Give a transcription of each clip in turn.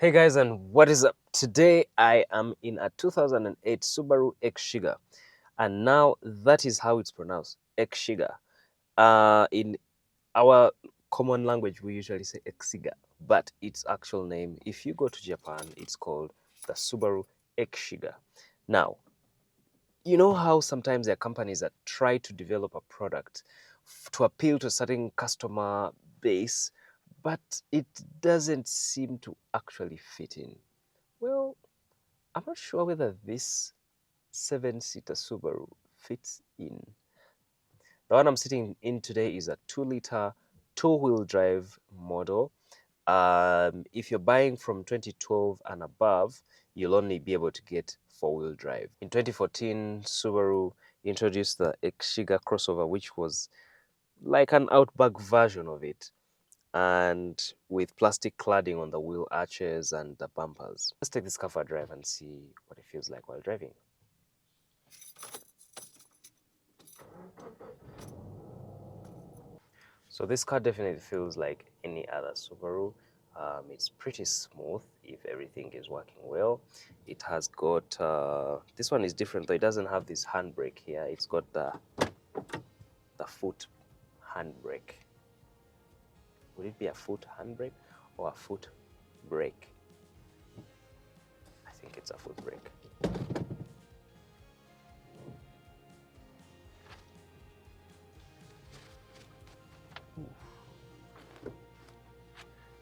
Hey guys, and what is up? Today I am in a 2008 Subaru EXIGA, and now that is how it's pronounced, EXIGA. In our common language, we usually say EXIGA, but its actual name, if you go to Japan, it's called the Subaru EXIGA. Now, you know how sometimes there are companies that try to develop a product to appeal to a certain customer base, but it doesn't seem to actually fit in. Well, I'm not sure whether this seven-seater Subaru fits in. The one I'm sitting in today is a 2-liter two-wheel drive model. If you're buying from 2012 and above, you'll only be able to get four-wheel drive. In 2014, Subaru introduced the EXIGA crossover, which was like an Outback version of it, and with plastic cladding on the wheel arches and the bumpers. Let's take this car for a drive and see what it feels like while driving. So this car definitely feels like any other Subaru. It's pretty smooth if everything is working well. It has got, this one is different though. It doesn't have this handbrake here. It's got the foot handbrake. Would it be a foot handbrake or a foot brake? I think it's a foot brake.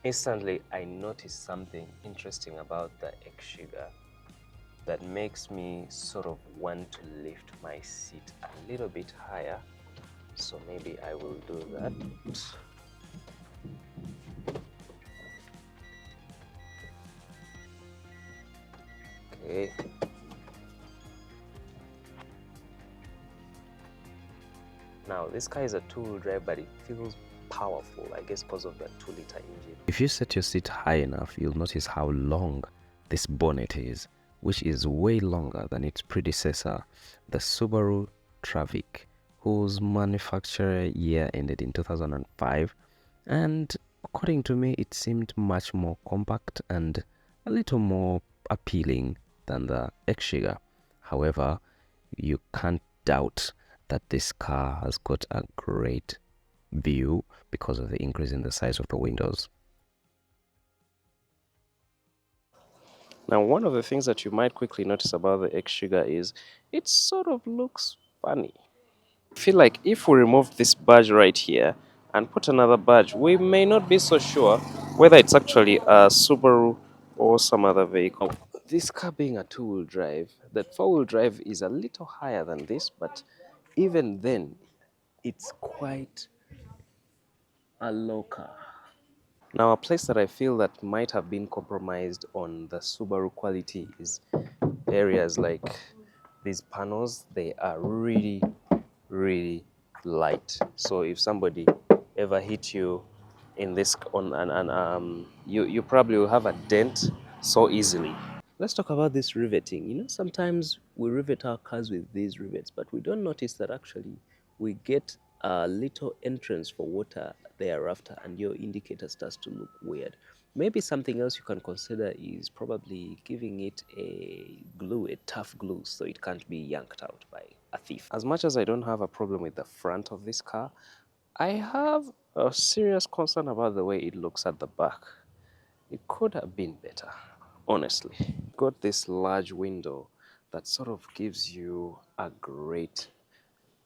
Instantly, I noticed something interesting about the EXIGA that makes me sort of want to lift my seat a little bit higher. So maybe I will do that. Okay. Now, this car is a two-wheel drive, but it feels powerful, I guess because of the 2-liter engine. If you set your seat high enough, you'll notice how long this bonnet is, which is way longer than its predecessor, the Subaru Travic, whose manufacturer year ended in 2005. And according to me, it seemed much more compact and a little more appealing than the EXIGA. However, you can't doubt that this car has got a great view because of the increase in the size of the windows. Now, one of the things that you might quickly notice about the EXIGA is it sort of looks funny. I feel like if we remove this badge right here and put another badge, we may not be so sure whether it's actually a Subaru or some other vehicle. This car being a two-wheel drive, that four-wheel drive is a little higher than this, but even then, it's quite a low car. Now, a place that I feel that might have been compromised on the Subaru quality is areas like these panels. They are really, really light. So if somebody ever hit you in this you probably will have a dent so easily. Let's talk about this riveting. You know, sometimes we rivet our cars with these rivets, but we don't notice that actually we get a little entrance for water thereafter, and your indicator starts to look weird. Maybe something else you can consider is probably giving it a glue, a tough glue, so it can't be yanked out by a thief. As much as I don't have a problem with the front of this car, I have a serious concern about the way it looks at the back. It could have been better, honestly. Got this large window that sort of gives you a great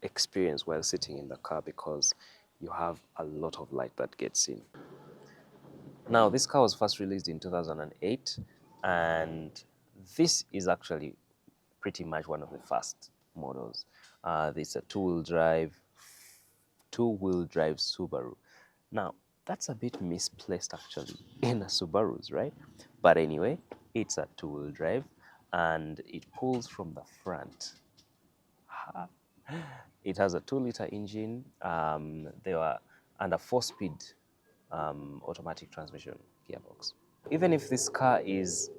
experience while sitting in the car because you have a lot of light that gets in. Now, this car was first released in 2008, and this is actually pretty much one of the first models. It's a two-wheel drive Subaru. Now, that's a bit misplaced actually in a Subarus, right? But anyway, it's a two-wheel drive and it pulls from the front. It has a 2-liter engine, and a 4-speed automatic transmission gearbox. Even if this car is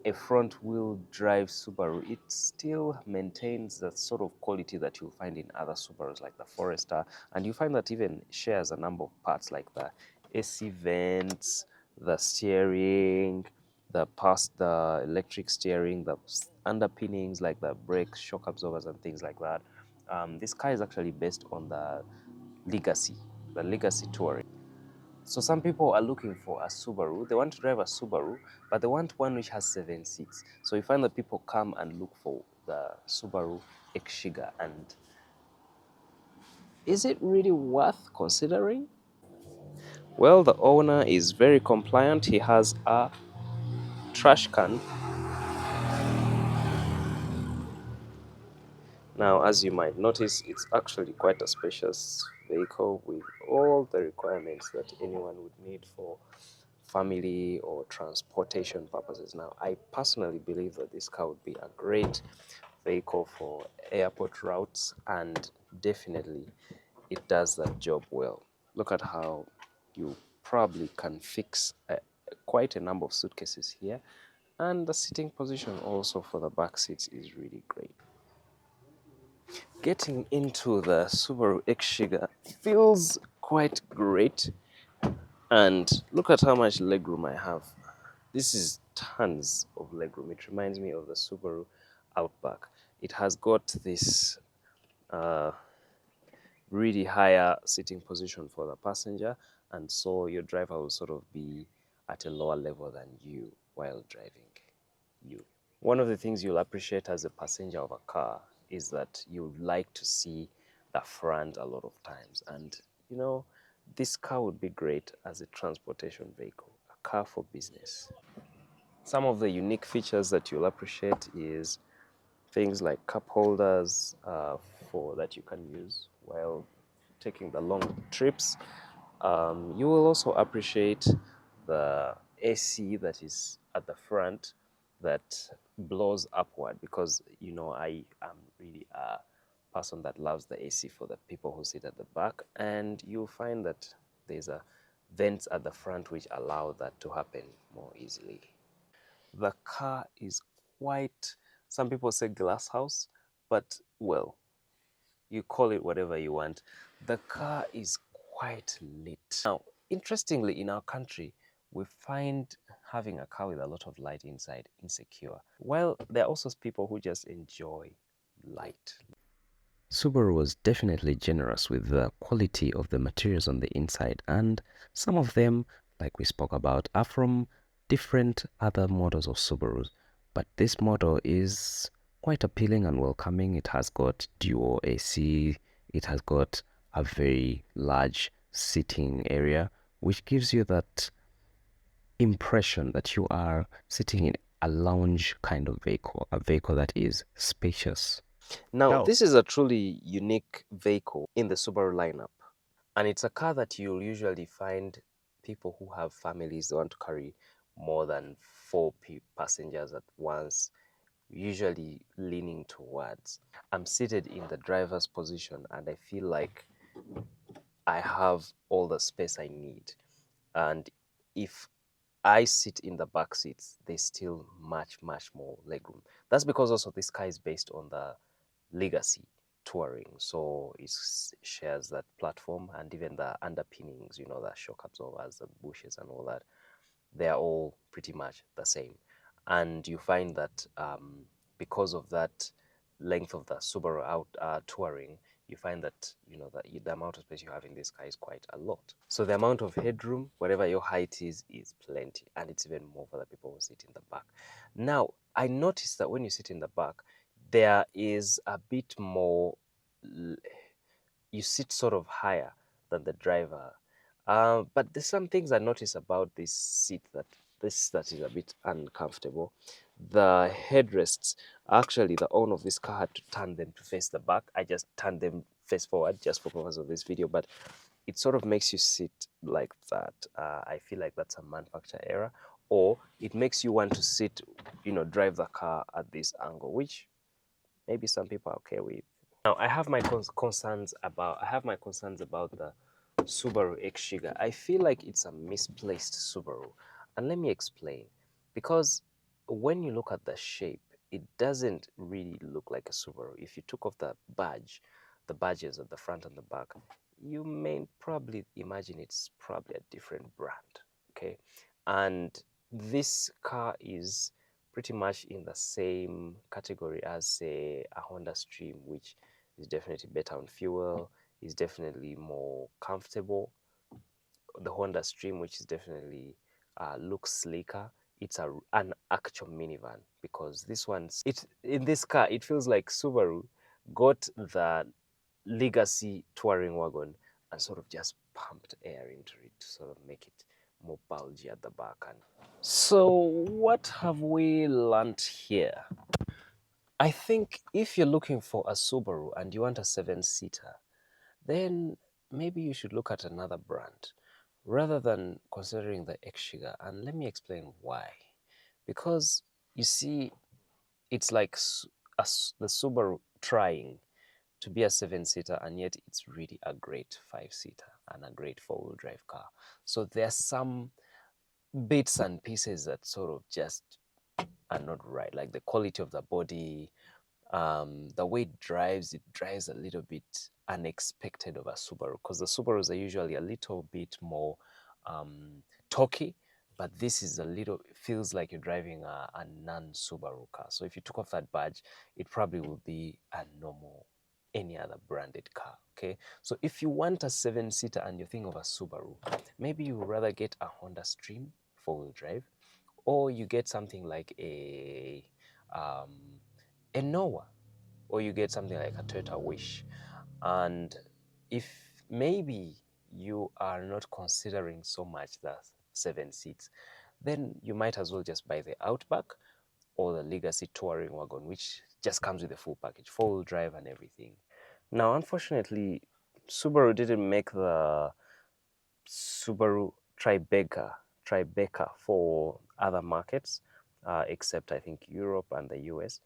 a front-wheel drive Subaru, it still maintains the sort of quality that you'll find in other Subarus like the Forester, and you find that even shares a number of parts like the AC vents, the steering, the electric steering, the underpinnings like the brakes, shock absorbers, and things like that. This car is actually based on the legacy touring. So some people are looking for a Subaru. They want to drive a Subaru, but they want one which has 7 seats. So you find that people come and look for the Subaru Exiga. And is it really worth considering? Well, the owner is very compliant. He has a trash can. Now, as you might notice, it's actually quite a spacious vehicle with all the requirements that anyone would need for family or transportation purposes. Now, I personally believe that this car would be a great vehicle for airport routes, and definitely it does that job well. Look at how you probably can fix quite a number of suitcases here, and the sitting position also for the back seats is really great. Getting into the Subaru Exiga feels quite great, and look at how much legroom I have. This is tons of legroom. It reminds me of the Subaru Outback. It has got this uh, really higher sitting position for the passenger, and so your driver will sort of be at a lower level than you while driving you. One of the things you'll appreciate as a passenger of a car is that you'd like to see the front a lot of times. And, you know, this car would be great as a transportation vehicle, a car for business. Some of the unique features that you'll appreciate is things like cup holders for that you can use while taking the long trips. You will also appreciate the AC that is at the front that blows upward, because you know I am really a person that loves the AC for the people who sit at the back, and you'll find that there's a vents at the front which allow that to happen more easily. The car is quite, some people say glass house, but well, you call it whatever you want. The car is quite lit. Now, interestingly, in our country, we find having a car with a lot of light inside insecure. Well, there are also people who just enjoy light. Subaru was definitely generous with the quality of the materials on the inside, and some of them, like we spoke about, are from different other models of Subarus. But this model is quite appealing and welcoming. It has got dual AC, it has got a very large seating area, which gives you that impression that you are sitting in a lounge kind of vehicle, a vehicle that is spacious. Now, this is a truly unique vehicle in the Subaru lineup, and it's a car that you'll usually find people who have families that want to carry more than four passengers at once, usually leaning towards. I'm seated in the driver's position, and I feel like I have all the space I need. And if I sit in the back seats, there's still much more legroom. That's because also this car is based on the legacy touring, so it shares that platform, and even the underpinnings, you know, the shock absorbers, the bushes and all that, they're all pretty much the same. And you find that because of that length of the Subaru touring, you find that, you know, that the amount of space you have in this car is quite a lot. So the amount of headroom, whatever your height is plenty, and it's even more for the people who sit in the back. Now, I noticed that when you sit in the back, there is a bit more, you sit sort of higher than the driver. But there's some things I notice about this seat that is a bit uncomfortable. The headrests, actually the owner of this car had to turn them to face the back. I just turned them face forward just for purpose of this video, but it sort of makes you sit like that. I feel like that's a manufacturer error, or it makes you want to sit, you know, drive the car at this angle, which maybe some people are okay with. Now, I have my concerns about the Subaru Exiga. I feel like it's a misplaced Subaru, and let me explain. Because when you look at the shape, it doesn't really look like a Subaru. If you took off the badges at the front and the back, you may probably imagine it's probably a different brand. Okay, and this car is pretty much in the same category as, say, a Honda Stream, which is definitely better on fuel, is definitely more comfortable. The Honda Stream, which is definitely looks sleeker. It's an actual minivan, because this one's in this car it feels like Subaru got the legacy touring wagon and sort of just pumped air into it to sort of make it more bulgy at the back. And so what have we learned here? I think if you're looking for a Subaru and you want a 7-seater, then maybe you should look at another brand rather than considering the Exhiga. And let me explain why. Because you see, it's like the Subaru trying to be a 7-seater, and yet it's really a great 5-seater and a great 4-wheel drive car. So there's some bits and pieces that sort of just are not right, like the quality of the body, the way it drives a little bit unexpected of a Subaru, because the Subarus are usually a little bit more torquey, but this is feels like you're driving a non-Subaru car. So if you took off that badge, it probably would be a normal, any other branded car, okay? So if you want a 7-seater and you think of a Subaru, maybe you would rather get a Honda Stream 4-wheel drive, or you get something like a Noah, or you get something like a Toyota Wish. And if maybe you are not considering so much the 7 seats, then you might as well just buy the Outback or the Legacy Touring Wagon, which just comes with the full package, 4-wheel drive and everything. Now, unfortunately, Subaru didn't make the Subaru Tribeca for other markets, except I think Europe and the US.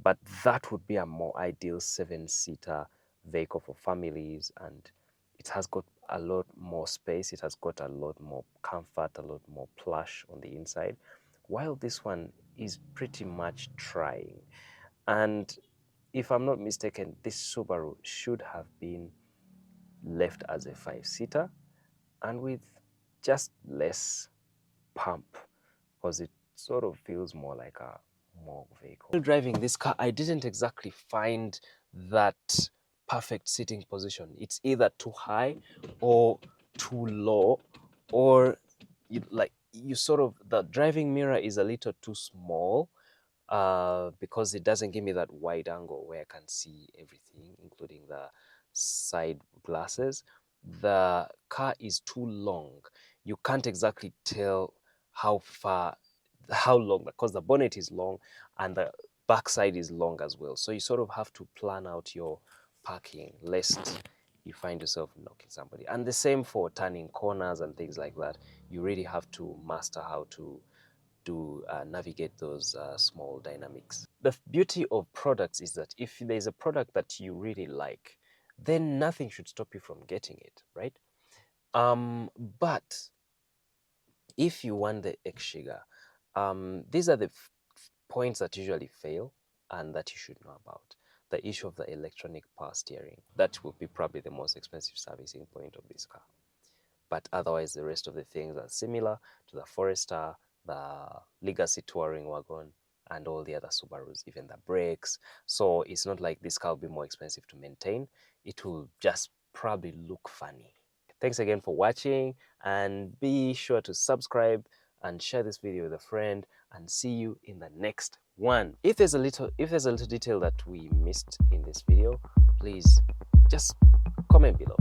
But that would be a more ideal 7-seater vehicle for families, and it has got a lot more space. It has got a lot more comfort, a lot more plush on the inside, while this one is pretty much trying. And if I'm not mistaken, this Subaru should have been left as a 5-seater and with just less pump, because it sort of feels more like a more vehicle. While driving this car, I didn't exactly find that perfect sitting position. It's either too high or too low, or the driving mirror is a little too small, because it doesn't give me that wide angle where I can see everything, including the side glasses. The car is too long. You can't exactly tell how long, because the bonnet is long and the backside is long as well. So you sort of have to plan out your parking lest you find yourself knocking somebody. And the same for turning corners and things like that. You really have to master how to navigate those small dynamics. The beauty of products is that if there's a product that you really like, then nothing should stop you from getting it, right? But if you want the Exhiga, these are the points that usually fail and that you should know about. The issue of the electronic power steering, that will be probably the most expensive servicing point of this car. But otherwise, the rest of the things are similar to the Forester, the Legacy Touring Wagon, and all the other Subarus, even the brakes. So it's not like this car will be more expensive to maintain. It will just probably look funny. Thanks again for watching, and be sure to subscribe and share this video with a friend, and see you in the next one. If there's a little detail that we missed in this video, please just comment below.